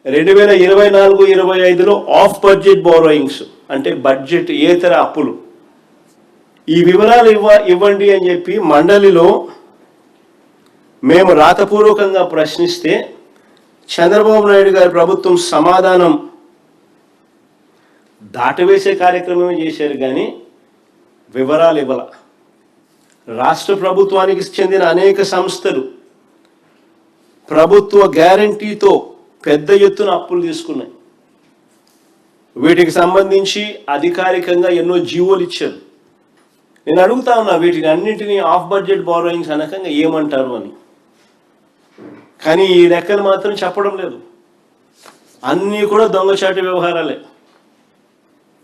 2024-25లో of budget borrowings అంటే budget ఏతర అప్పులు, ఈ వివరాలు ఇవ్వండి అని చెప్పి మండలిలో మేము రాతపూర్వకంగా ప్రశ్నిస్తే చంద్రబాబు నాయుడు గారి ప్రభుత్వం సమాధానం దాటవేసే కార్యక్రమమే చేశారు, కానీ వివరాలు ఇవ్వాల. రాష్ట్ర ప్రభుత్వానికి చెందిన అనేక సంస్థలు ప్రభుత్వ గ్యారంటీతో పెద్ద ఎత్తున అప్పులు తీసుకున్నాయి. వీటికి సంబంధించి అధికారికంగా ఎన్నో జీవోలు ఇచ్చారు. నేను అడుగుతా ఉన్నా, వీటిని అన్నింటినీ ఆఫ్ బడ్జెట్ బారోయింగ్స్ అనకంగా ఏమంటారు అని. కానీ ఈ లెక్కలు మాత్రం చెప్పడం లేదు. అన్నీ కూడా దొంగచాటు వ్యవహారాలే.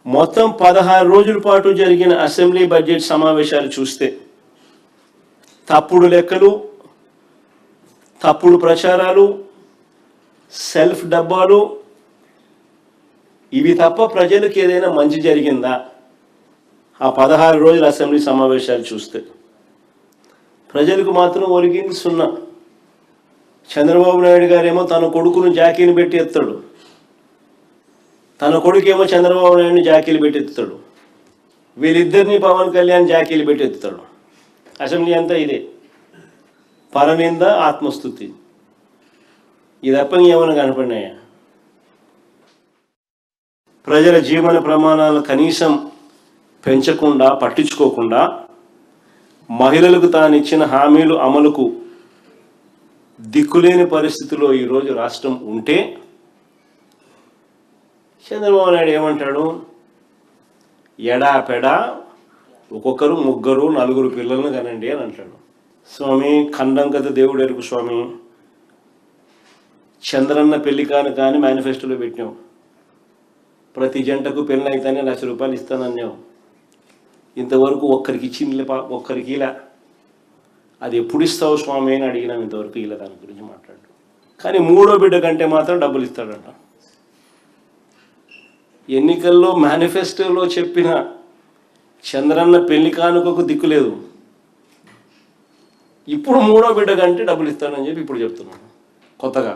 మొత్తం 16 రోజుల పాటు జరిగిన అసెంబ్లీ బడ్జెట్ సమావేశాలు చూస్తే తప్పుడు లెక్కలు, తప్పుడు ప్రచారాలు, సెల్ఫ్ డబ్బాలు, ఇవి తప్ప ప్రజలకు ఏదైనా మంచి జరిగిందా? ఆ 16 రోజుల అసెంబ్లీ సమావేశాలు చూస్తే ప్రజలకు మాత్రం ఒరిగింది సున్నా. చంద్రబాబు నాయుడు గారేమో తన కొడుకును జాకీని పెట్టి ఎత్తాడు, తన కొడుకేమో చంద్రబాబు నాయుడిని జాకీలు పెట్టి ఎత్తుతాడు, వీళ్ళిద్దరిని పవన్ కళ్యాణ్ జాకీలు పెట్టి ఎత్తుతాడు. అసెంబ్లీ అంతా ఇదే, పరనింద, ఆత్మస్తుతి, ఇది తప్ప ఏమైనా కనపడినాయా? ప్రజల జీవన ప్రమాణాలను కనీసం పెంచకుండా, పట్టించుకోకుండా, మహిళలకు తాను ఇచ్చిన హామీలు అమలుకు దిక్కులేని పరిస్థితిలో ఈరోజు రాష్ట్రం ఉంటే చంద్రబాబు నాయుడు ఏమంటాడు? ఎడాపెడా ఒక్కొక్కరు 3, 4 పిల్లలను కనండి అని అంటాడు. స్వామి, ఖండం కథ దేవుడు ఎరుకు స్వామి. చంద్రన్న పెళ్లి కానీ మేనిఫెస్టోలో పెట్టినావు. ప్రతి జంటకు పెళ్ళి అయితేనే ₹1,00,000 ఇస్తానన్నావు. ఇంతవరకు ఒక్కరికి ఇచ్చింది, ఒక్కరికి ఇలా. అది ఎప్పుడు ఇస్తావు స్వామి అని అడిగినాం. ఇంతవరకు ఇలా దాని గురించి మాట్లాడు. కానీ 3వ బిడ్డ కంటే మాత్రం డబ్బులు ఇస్తాడంట. ఎన్నికల్లో మేనిఫెస్టోలో చెప్పిన చంద్రన్న పెళ్లి కానుకకు దిక్కులేదు. ఇప్పుడు 3వ బిడ్డ కంటే డబ్బులు ఇస్తానని చెప్పి ఇప్పుడు చెప్తున్నాను కొత్తగా.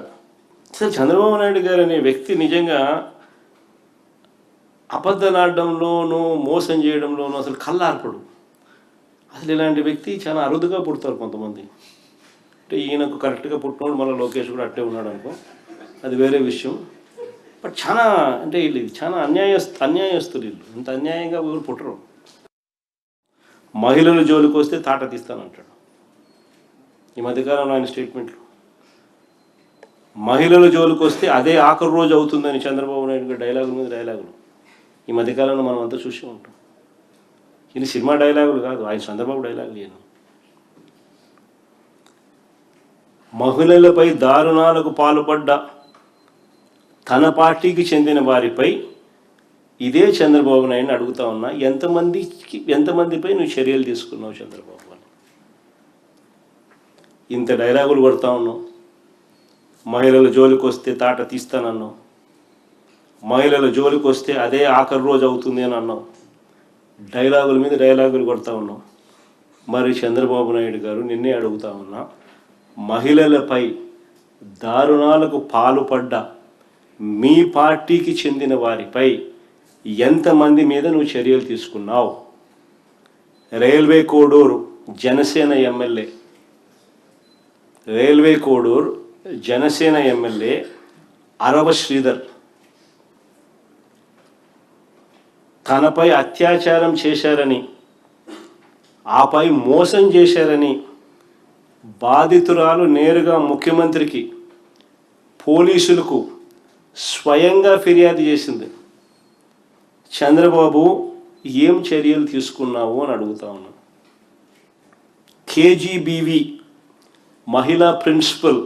అసలు చంద్రబాబు నాయుడు గారు అనే వ్యక్తి నిజంగా అబద్ధలాడడంలోనూ, మోసం చేయడంలోనూ అసలు కళ్ళార్పడు. అసలు ఇలాంటి వ్యక్తి చాలా అరుదుగా పుడతారు కొంతమంది. అంటే ఈయనకు కరెక్ట్గా పుట్టినోడు మళ్ళీ లోకేష్ కూడా అట్టే ఉన్నాడు అనుకో, అది వేరే విషయం. బట్ చాలా అంటే వీళ్ళు చాలా అన్యాయస్తులు. వీళ్ళు ఇంత అన్యాయంగా వీళ్ళు పుట్టరు. మహిళల జోలికి వస్తే తాట తీస్తానంటాడు. ఈ మధ్యకాలంలో ఆయన స్టేట్మెంట్లు, మహిళల జోలికి వస్తే అదే ఆఖరి రోజు అవుతుందని చంద్రబాబు నాయుడు గారి డైలాగుల మీద డైలాగులు ఈ మధ్యకాలంలో మనం అంతా చూసి ఉంటాం. ఇది సినిమా డైలాగులు కాదు, ఆయన చంద్రబాబు డైలాగులు. నేను మహిళలపై దారుణాలకు పాల్పడ్డ తన పార్టీకి చెందిన వారిపై ఇదే చంద్రబాబు నాయుడిని అడుగుతా ఉన్నా, ఎంతమందిపై నువ్వు చర్యలు తీసుకున్నావు చంద్రబాబు అని. ఇంత డైలాగులు కొడతా ఉన్నావు. మహిళల జోలికి వస్తే తాట తీస్తానన్నావు, మహిళల జోలికి వస్తే అదే ఆఖరి రోజు అవుతుంది అని అన్నావు. డైలాగుల మీద డైలాగులు కొడతా ఉన్నావు. మరి చంద్రబాబు నాయుడు గారు నిన్నే అడుగుతా ఉన్నా, మహిళలపై దారుణాలకు పాల్పడ్డ మీ పార్టీకి చెందిన వారిపై ఎంతమంది మీద నువ్వు చర్యలు తీసుకున్నావు? Railway Koduru Janasena MLA, railway Koduru Janasena MLA Arava Sridhar తనపై అత్యాచారం చేశారని, ఆపై మోసం చేశారని బాధితురాలు నేరుగా ముఖ్యమంత్రికి, పోలీసులకు స్వయంగా ఫిర్యాదు చేసింది. చంద్రబాబు ఏం చర్యలు తీసుకున్నావు అని అడుగుతా ఉన్నాను. కేజీబీవీ మహిళా ప్రిన్సిపల్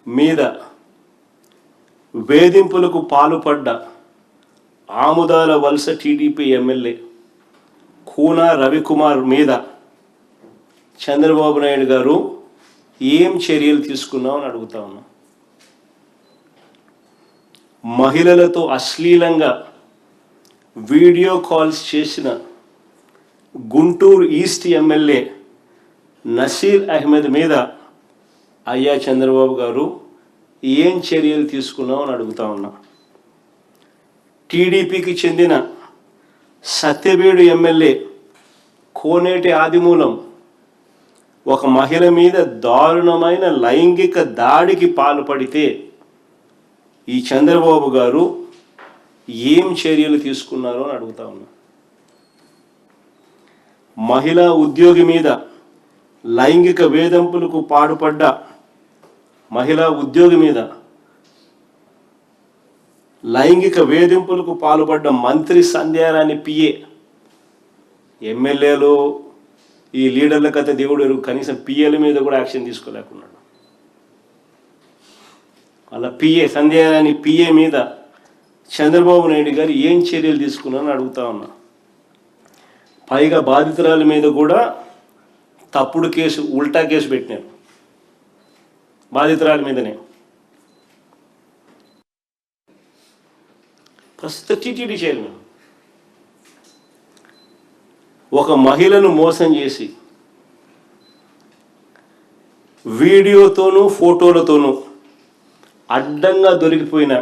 మీద వేధింపులకు పాల్పడ్డ ఆముదాల వలస టీడీపీ ఎమ్మెల్యే కూన రవికుమార్ మీద చంద్రబాబు నాయుడు గారు ఏం చర్యలు తీసుకున్నావు అని అడుగుతా ఉన్నా. మహిళలతో అశ్లీలంగా వీడియో కాల్స్ చేసిన గుంటూరు ఈస్ట్ ఎమ్మెల్యే నసీర్ అహ్మద్ మీద అయ్యా చంద్రబాబు గారు ఏం చర్యలు తీసుకున్నావు అని అడుగుతా ఉన్నా. టీడీపీకి చెందిన సత్యవేడు ఎమ్మెల్యే కోనేటి ఆదిమూలం ఒక మహిళ మీద దారుణమైన లైంగిక దాడికి పాల్పడితే ఈ చంద్రబాబు గారు ఏం చర్యలు తీసుకున్నారో అని అడుగుతా ఉన్నా. మహిళా ఉద్యోగి మీద లైంగిక వేధింపులకు పాల్పడ్డ మహిళా ఉద్యోగి మీద లైంగిక వేధింపులకు పాల్పడ్డ మంత్రి సంధ్యారాణి పిఏ, ఎమ్మెల్యేలు ఈ లీడర్ల కథ దేవుడు ఎరుగు, కనీసం పిఏల మీద కూడా యాక్షన్ తీసుకోలేకున్నాడు. అలా పిఏ సంధ్యారాణి పిఏ మీద చంద్రబాబు నాయుడు గారు ఏం చర్యలు తీసుకున్నారని అడుగుతా ఉన్నా. పైగా బాధితురాల మీద కూడా తప్పుడు కేసు, ఉల్టా కేసు పెట్టినారు బాధితురాల మీదనే. ప్రస్తుత టీటీడీ చైర్మన్ ఒక మహిళను మోసం చేసి వీడియోతోనూ ఫోటోలతోనూ అడ్డంగా దొరికిపోయిన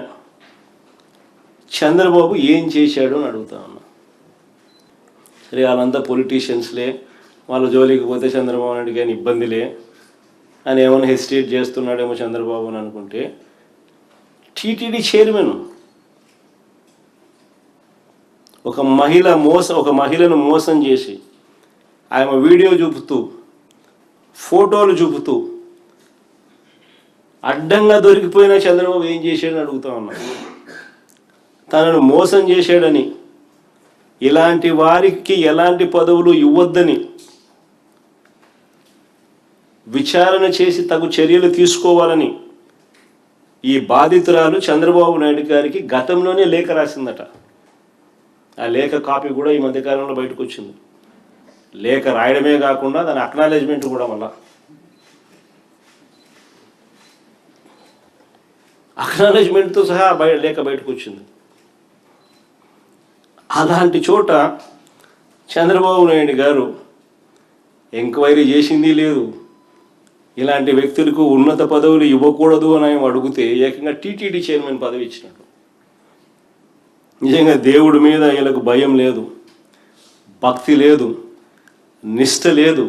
చంద్రబాబు ఏం చేశాడు అని అడుగుతా ఉన్నా. సరే, వాళ్ళంతా పొలిటీషియన్స్లే, వాళ్ళ జోలికి పోతే చంద్రబాబు నాయుడు కానీ ఇబ్బందిలే అని ఏమైనా హెసిటేట్ చేస్తున్నాడేమో చంద్రబాబు అని అనుకుంటే, టీటీడీ చైర్మన్ ఒక మహిళను మోసం చేసి ఆమె వీడియో చూపుతూ ఫోటోలు చూపుతూ అడ్డంగా దొరికిపోయిన చంద్రబాబు ఏం చేశాడని అడుగుతా ఉన్నా. తనను మోసం చేశాడని, ఇలాంటి వారికి ఎలాంటి పదవులు ఇవ్వద్దని విచారణ చేసి తగు చర్యలు తీసుకోవాలని ఈ బాధితురాలు చంద్రబాబు నాయుడు గారికి గతంలోనే లేఖ రాసిందట. ఆ లేఖ కాపీ కూడా ఈ మధ్యకాలంలో బయటకు వచ్చింది. లేఖ రాయడమే కాకుండా దాని అక్నాలెడ్జ్మెంట్ కూడా, మళ్ళా అక్నాలెడ్జ్మెంట్తో సహా లేఖ బయటకు వచ్చింది. అలాంటి చోట చంద్రబాబు నాయుడు గారు ఎంక్వైరీ చేసింది లేదు, ఇలాంటి వ్యక్తులకు ఉన్నత పదవులు ఇవ్వకూడదు అని ఆయన అడిగితే ఏకంగా టీటీడీ చైర్మన్ పదవి ఇచ్చినట్టు. నిజంగా దేవుడి మీద వీళ్ళకు భయం లేదు, భక్తి లేదు, నిష్ఠ లేదు.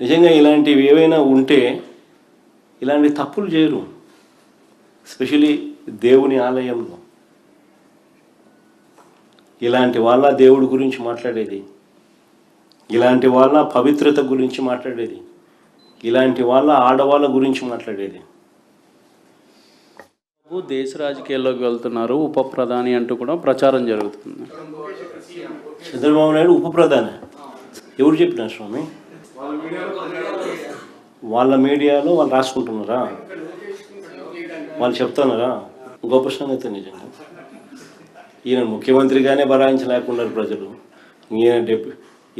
నిజంగా ఇలాంటివి ఏవైనా ఉంటే ఇలాంటి తప్పులు చేయరు, ఎస్పెషలీ దేవుని ఆలయంలో. ఇలాంటి వాళ్ళ దేవుడి గురించి మాట్లాడేది, ఇలాంటి వాళ్ళ పవిత్రత గురించి మాట్లాడేది, ఇలాంటి వాళ్ళ ఆడవాళ్ళ గురించి మాట్లాడేది. దేశ రాజకీయాల్లోకి వెళ్తున్నారు, ఉప ప్రధాని అంటూ కూడా ప్రచారం జరుగుతుంది. చంద్రబాబు నాయుడు ఉప ప్రధాని ఎవరు చెప్పినారు స్వామి? వాళ్ళ మీడియాలో వాళ్ళు రాసుకుంటున్నారా, వాళ్ళు చెప్తున్నారా? గొప్ప సంగతి. నిజంగా ఈయన ముఖ్యమంత్రిగానే బరాయించలేకున్నారు ప్రజలు,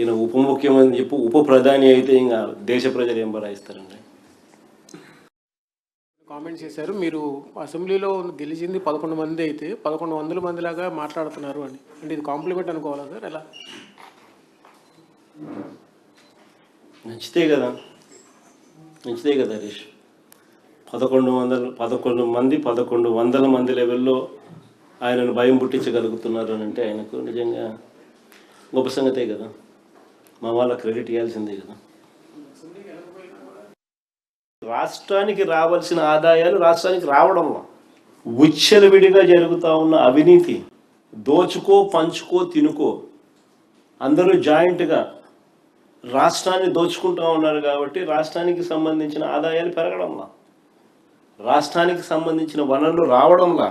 ఈయన ఉప ముఖ్యమంత్రి ఉప ప్రధాని అయితే ఇంకా దేశ ప్రజలు ఏం బరాయిస్తారండి? కామెంట్ చేశారు, మీరు అసెంబ్లీలో గెలిచింది 11 మంది అయితే 1100 మందిలాగా మాట్లాడుతున్నారు అని. అంటే ఇది కాంప్లిమెంట్ అనుకోవాలా సార్? ఎలా? నచ్చితే కదా హరీష్. 1100 మంది లెవెల్లో ఆయనను భయం పుట్టించగలుగుతున్నారు అని అంటే ఆయనకు నిజంగా గొప్ప సంగతే కదా. మా వాళ్ళ క్రెడిట్ ఇవ్వాల్సిందే కదా. రాష్ట్రానికి రావాల్సిన ఆదాయాలు రాష్ట్రానికి రావడంలో విచ్చలవిడిగా జరుగుతూ ఉన్న అవినీతి, దోచుకో పంచుకో తినుకో, అందరూ జాయింట్గా రాష్ట్రాన్ని దోచుకుంటూ ఉన్నారు. కాబట్టి రాష్ట్రానికి సంబంధించిన ఆదాయాలు పెరగడంలా, రాష్ట్రానికి సంబంధించిన వనరులు రావడంలా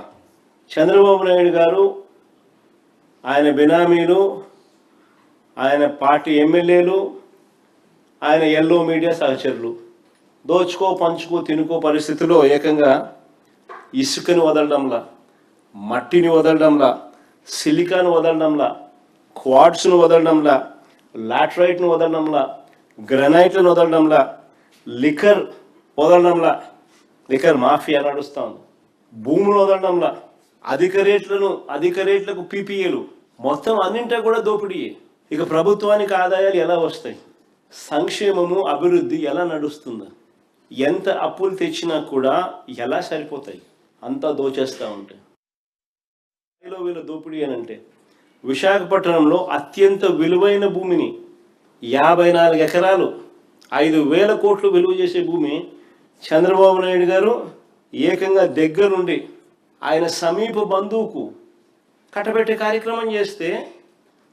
చంద్రబాబు నాయుడు గారు, ఆయన బినామీలు, ఆయన పార్టీ ఎమ్మెల్యేలు, ఆయన ఎల్లో మీడియా సహచరులు దోచుకో పంచుకో తినుకో పరిస్థితిలో ఏకంగా ఇసుకని వదలడంలా, మట్టిని వదలడంలా, సిలికాను వదలడంలా, క్వార్ట్స్ను వదలడంలా, లాటరైట్ను వదలడంలా, గ్రనైట్లను వదలడంలా, లిక్కర్ వదలడంలా, లిక్కర్ మాఫియా నడుస్తూ ఉంది, భూములు వదలడంలా, అధిక రేట్లకు పీపీఏలు, మొత్తం అన్నింటా కూడా దోపిడీ. ఇక ప్రభుత్వానికి ఆదాయాలు ఎలా వస్తాయి? సంక్షేమము అభివృద్ధి ఎలా నడుస్తుందా? ఎంత అప్పులు తెచ్చినా కూడా ఎలా సరిపోతాయి? అంతా దోచేస్తూ ఉంటాయి. వీళ్ళ దోపిడీ అని అంటే విశాఖపట్నంలో అత్యంత విలువైన భూమిని 54 ఎకరాలు 5,000 కోట్లు విలువ చేసే భూమి చంద్రబాబు నాయుడు గారు ఏకంగా దగ్గరుండి ఆయన సమీప బంధువుకు కట్టబెట్టే కార్యక్రమం చేస్తే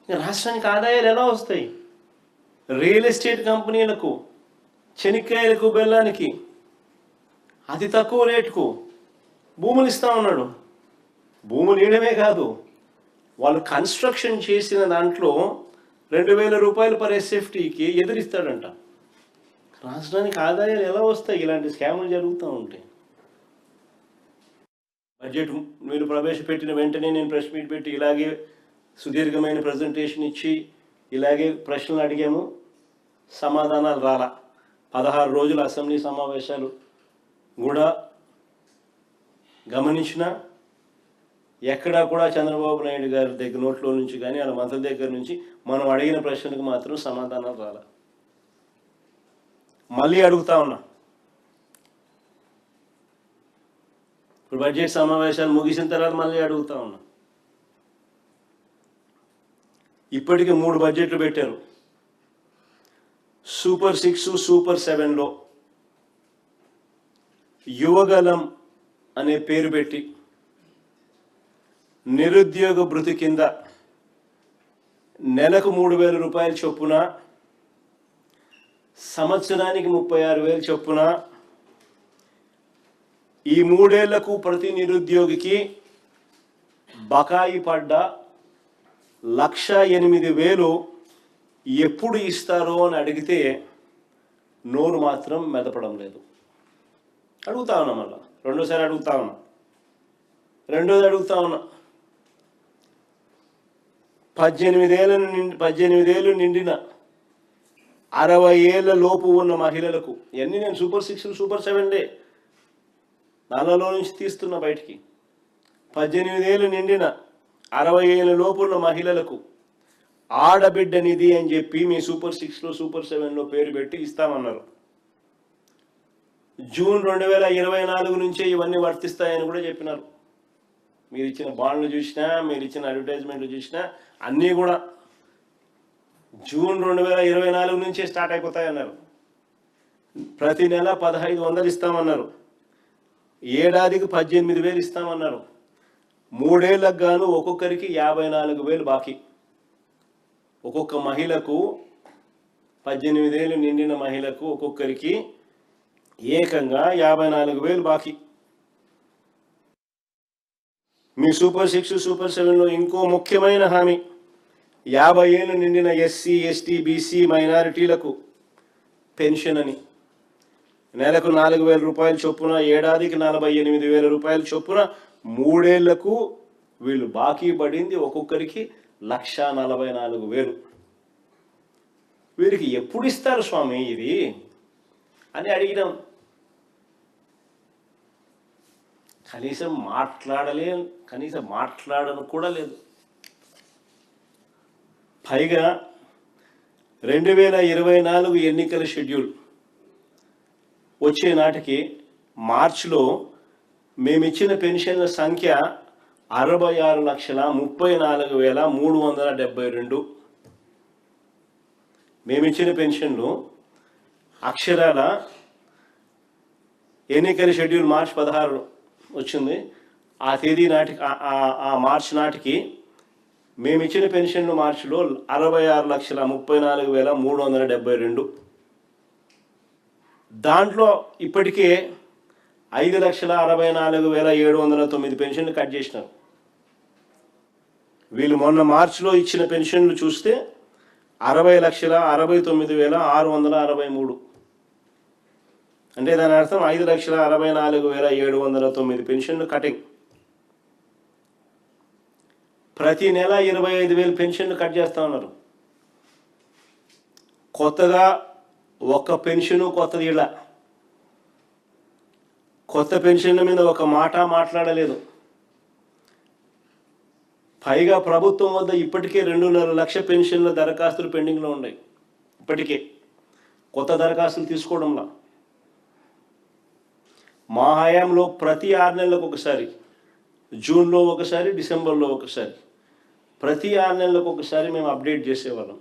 రాష్ట్రానికి ఆదాయాలు ఎలా వస్తాయి? రియల్ ఎస్టేట్ కంపెనీలకు చెనిక్కాయలకు బెల్లానికి అతి తక్కువ రేటుకు భూములు ఇస్తా ఉన్నాడు. భూములు ఇవ్వడమే కాదు, వాళ్ళు కన్స్ట్రక్షన్ చేసిన దాంట్లో 2,000 రూపాయలు పర్ ఎస్ఎఫ్టీకి ఎదురిస్తాడంట. రాష్ట్రానికి ఆదాయాలు ఎలా వస్తాయి ఇలాంటి స్కాములు జరుగుతూ ఉంటాయి? బడ్జెట్ మీరు ప్రవేశపెట్టిన వెంటనే నేను ప్రెస్ మీట్ పెట్టి ఇలాగే సుదీర్ఘమైన ప్రజెంటేషన్ ఇచ్చి ఇలాగే ప్రశ్నలు అడిగాము, సమాధానాలు రాలా. 16 రోజుల అసెంబ్లీ సమావేశాలు కూడా గమనించిన ఎక్కడా కూడా చంద్రబాబు నాయుడు గారి దగ్గర నోట్లో నుంచి కానీ వాళ్ళ మంత్రుల దగ్గర నుంచి మనం అడిగిన ప్రశ్నలకు మాత్రం సమాధానాలు రాలా. మళ్ళీ అడుగుతా ఉన్నా, ఇప్పుడు బడ్జెట్ సమావేశాలు ముగిసిన తర్వాత మళ్ళీ అడుగుతా ఉన్నా. ఇప్పటికే 3 బడ్జెట్లు పెట్టారు. సూపర్ 6, సూపర్ 7లో యువగలం అనే పేరు పెట్టి నిరుద్యోగ భృతి కింద నెలకు 3,000 రూపాయల చొప్పున, సంవత్సరానికి 36,000 చొప్పున, ఈ 3 ఏళ్లకు ప్రతి నిరుద్యోగికి బకాయి పడ్డ 1,08,000 ఎప్పుడు ఇస్తారో అని అడిగితే నోరు మాత్రం మెదపడం లేదు. అడుగుతా ఉన్నా, మళ్ళా రెండోసారి అడుగుతా ఉన్నా, రెండోది అడుగుతా ఉన్నా. 18 ఏళ్ళు నిండిన 60 ఏళ్ళ లోపు ఉన్న మహిళలకు, ఇవన్నీ నేను సూపర్ 6, సూపర్ 7 దానిలో నుంచి తీస్తున్నా బయటికి. 18 ఏళ్ళు నిండిన 60 ఏళ్ళ లోపు ఉన్న మహిళలకు ఆడబిడ్డ నిధి అని చెప్పి మీ సూపర్ 6లో, సూపర్ 7లో పేరు పెట్టి ఇస్తామన్నారు. జూన్ 2024 నుంచే ఇవన్నీ వర్తిస్తాయని కూడా చెప్పినారు. మీరు ఇచ్చిన బాండ్లు చూసినా, మీరు ఇచ్చిన అడ్వర్టైజ్మెంట్లు చూసినా అన్నీ కూడా జూన్ 2024 నుంచే స్టార్ట్ అయిపోతాయన్నారు. ప్రతి నెల 1,500 ఇస్తామన్నారు. ఏడాదికి 18,000 ఇస్తామన్నారు. 3 ఏళ్లకు గాను ఒక్కొక్కరికి 54,000 బాకీ. ఒక్కొక్క మహిళకు 18 ఏళ్ళు నిండిన మహిళకు ఒక్కొక్కరికి ఏకంగా 54,000 బాకీ. మీ సూపర్ 6, సూపర్ 7లో ఇంకో ముఖ్యమైన హామీ 50 ఏళ్ళు నిండిన ఎస్సీ, ఎస్టీ, బీసీ మైనారిటీలకు పెన్షన్ అని నెలకు 4,000 రూపాయల చొప్పున, ఏడాదికి 48,000 రూపాయల చొప్పున 3 ఏళ్లకు వీళ్ళు బాకీ పడింది ఒక్కొక్కరికి 1,44,000. వీరికి ఎప్పుడు ఇస్తారు స్వామి ఇది అని అడిగినాం. కనీసం మాట్లాడను కూడా లేదు. పైగా 2024 ఎన్నికల షెడ్యూల్ వచ్చే నాటికి మార్చిలో మేమిచ్చిన పెన్షన్ల సంఖ్య 66,34,372. మేమిచ్చిన పెన్షన్లు అక్షరాల ఎన్నికల షెడ్యూల్ మార్చి 16 వచ్చింది. ఆ తేదీ నాటికి, ఆ మార్చి నాటికి మేమిచ్చిన పెన్షన్లు మార్చిలో 66,34,372. దాంట్లో ఇప్పటికే 5,64,709 పెన్షన్లు కట్ చేసినారు. వీళ్ళు మొన్న మార్చిలో ఇచ్చిన పెన్షన్లు చూస్తే 60,69,663. అంటే దాని అర్థం 5,64,709 పెన్షన్లు కటింగ్. ప్రతి నెల 25,000 పెన్షన్లు కట్ చేస్తూ ఉన్నారు. కొత్తగా ఒక్క పెన్షను కొత్తది ఇలా కొత్త పెన్షన్ల మీద ఒక మాట మాట్లాడలేదు. పైగా ప్రభుత్వం వద్ద ఇప్పటికే 2.5 లక్ష పెన్షన్ల దరఖాస్తులు పెండింగ్లో ఉన్నాయి. ఇప్పటికే కొత్త దరఖాస్తులు తీసుకోవడంలో మా హయాంలో ప్రతి 6 నెలలకు ఒకసారి, జూన్లో ఒకసారి, డిసెంబర్లో ఒకసారి, ప్రతి 6 నెలలకు ఒకసారి మేము అప్డేట్ చేసేవాళ్ళం.